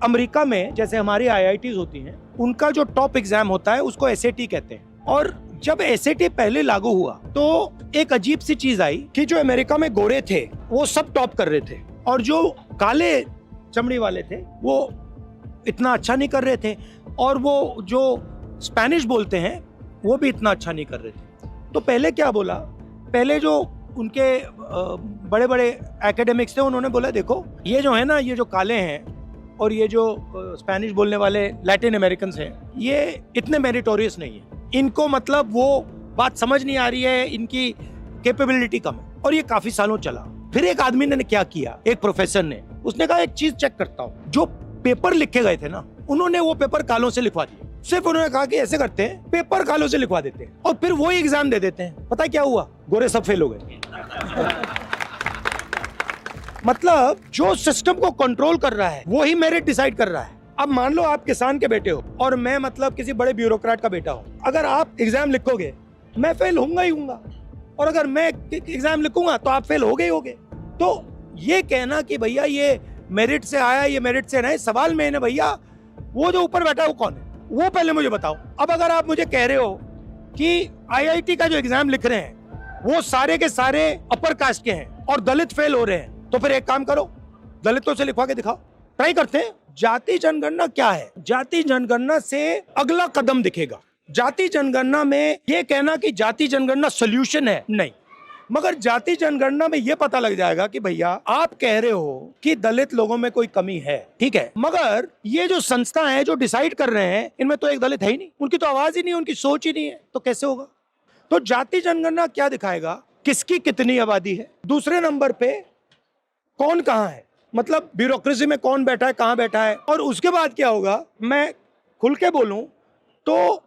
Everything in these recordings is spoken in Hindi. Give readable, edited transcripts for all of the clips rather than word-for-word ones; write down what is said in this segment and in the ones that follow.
अमेरिका में जैसे हमारी आईआईटीज होती हैं, उनका जो टॉप एग्जाम होता है उसको एसएटी कहते हैं। और जब एसएटी पहले लागू हुआ तो एक अजीब सी चीज आई कि जो अमेरिका में गोरे थे वो सब टॉप कर रहे थे और जो काले चमड़ी वाले थे वो इतना अच्छा नहीं कर रहे थे, और वो जो स्पेनिश बोलते हैं वो भी इतना अच्छा नहीं कर रहे थे। तो पहले क्या बोला, पहले जो उनके बड़े बड़े एकेडमिक्स थे उन्होंने बोला देखो ये जो है ना, ये जो काले हैं और ये जो स्पेनिश बोलने वाले लैटिन अमेरिकन हैं, ये इतने मेरिटोरियस नहीं है, इनको मतलब वो बात समझ नहीं आ रही है, इनकी कैपेबिलिटी कम है। और ये काफी सालों चला। फिर एक आदमी ने क्या किया, एक प्रोफेसर ने, उसने कहा एक चीज चेक करता हूँ, जो पेपर लिखे गए थे ना उन्होंने वो पेपर कालों से लिखवा दिए। सिर्फ उन्होंने कहा कि ऐसे करते हैं, पेपर कालों से लिखवा देते हैं और फिर वही एग्जाम दे देते हैं। पता है क्या हुआ, गोरे सब फेल हो गए। मतलब जो सिस्टम को कंट्रोल कर रहा है वही मेरिट डिसाइड कर रहा है। अब मान लो आप किसान के बेटे हो और मैं मतलब किसी बड़े ब्यूरोक्रेट का बेटा हूँ, अगर आप एग्जाम लिखोगे मैं फेल होऊंगा ही होऊंगा, और अगर मैं एग्जाम लिखूंगा तो आप फेल होगे ही होगे। तो ये कहना कि भैया ये मेरिट से आया, ये मेरिट से नहीं, सवाल में है भैया वो जो ऊपर बैठा है वो कौन है, वो पहले मुझे बताओ। अब अगर आप मुझे कह रहे हो कि आईआईटी का जो एग्जाम लिख रहे हैं वो सारे के सारे अपर कास्ट के हैं और दलित फेल हो रहे हैं, तो फिर एक काम करो, दलितों से लिखवा के दिखाओ, ट्राई करते हैं। जाति जनगणना क्या है? जाति जनगणना से अगला कदम दिखेगा। जाति जनगणना में ये कहना कि जाति जनगणना सोल्यूशन है, नहीं, मगर जाति जनगणना में ये पता लग जाएगा कि भैया आप कह रहे हो कि दलित लोगों में कोई कमी है, ठीक है, मगर ये जो संस्था है जो डिसाइड कर रहे हैं इनमें तो एक दलित है ही नहीं, उनकी तो आवाज ही नहीं, उनकी सोच ही नहीं है, तो कैसे होगा? तो जाति जनगणना क्या दिखाएगा, किसकी कितनी आबादी है, दूसरे नंबर पे कौन कहाँ है, मतलब ब्यूरोक्रेसी में कौन बैठा है, कहाँ बैठा है, और उसके बाद क्या होगा। मैं खुल के बोलूं तो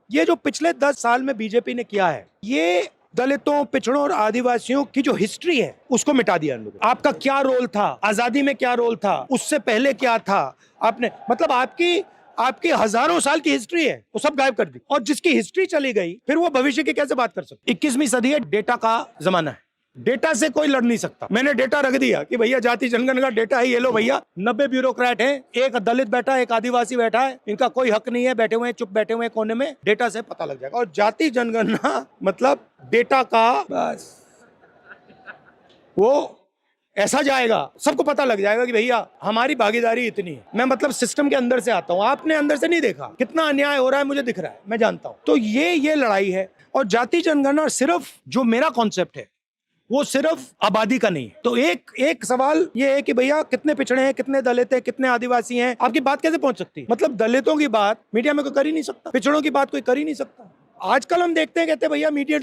ये जो पिछले 10 साल में बीजेपी ने किया है, ये दलितों, पिछड़ों और आदिवासियों की जो हिस्ट्री है उसको मिटा दिया इन लोगों। आपका क्या रोल था, आजादी में क्या रोल था, उससे पहले क्या था, आपने मतलब आपकी हजारों साल की हिस्ट्री है वो सब गायब कर दी। और जिसकी हिस्ट्री चली गई फिर वो भविष्य की कैसे बात कर सकते? 21वीं सदी है, डेटा का जमाना है, डेटा से कोई लड़ नहीं सकता। मैंने डेटा रख दिया कि भैया जाति जनगणना का डेटा है, ये लो भैया, 90 ब्यूरोक्रेट हैं, एक दलित बैठा है, एक आदिवासी बैठा है, इनका कोई हक नहीं है, बैठे हुए हैं, चुप बैठे हुए हैं कोने में, डेटा से पता लग जाएगा। और जाति जनगणना मतलब डेटा का बस वो ऐसा जाएगा, सबको पता लग जाएगा कि भैया हमारी भागीदारी इतनी है। मैं मतलब सिस्टम के अंदर से आता हूँ, आपने अंदर से नहीं देखा, कितना अन्याय हो रहा है मुझे दिख रहा है, मैं जानता हूँ। तो ये लड़ाई है। और जाति जनगणना सिर्फ जो मेरा कॉन्सेप्ट है वो सिर्फ आबादी का नहीं है। तो एक सवाल ये है कि भैया कितने पिछड़े हैं, कितने दलित हैं, कितने आदिवासी हैं, आपकी बात कैसे पहुंच सकती है? मतलब दलितों की बात मीडिया में कोई कर ही नहीं सकता, पिछड़ों की बात कोई कर ही नहीं सकता। आजकल हम देखते हैं, कहते हैं भैया मीडिया